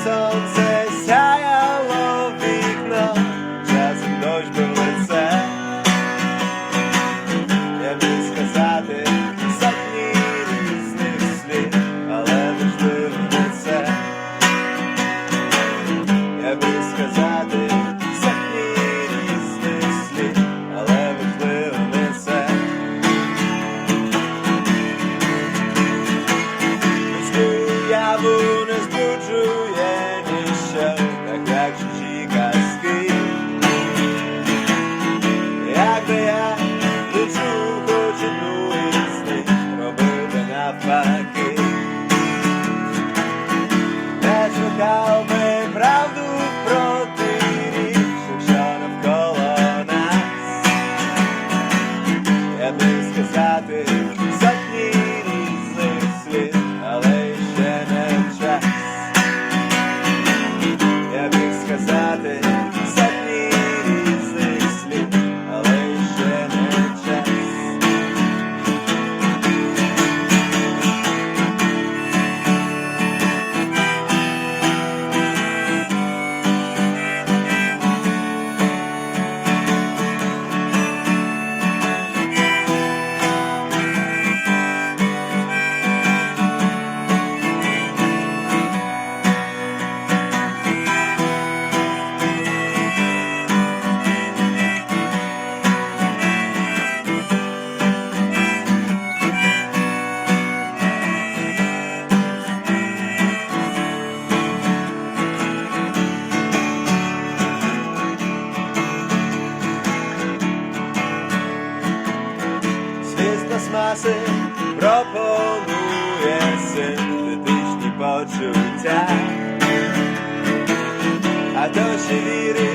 сонце сяяло в вікно, часом дощ бив лице. Я міг сказати сотні різних слів, але важливо не це. Я міг сказати сотні різних слів, але важливо не це. Уяву не збуджує ніщо, так як чужі казки. Якби я лечу хоч одну із них, робити навпаки. Не шукав би правду протиріч, якщо навколо нас. Я міг сказати сотні різних слів, але ще не час. Я міг сказати сотні різних слів, але ще не час. Світ пластмаси пропонує синтетичні почуття, а дощі віри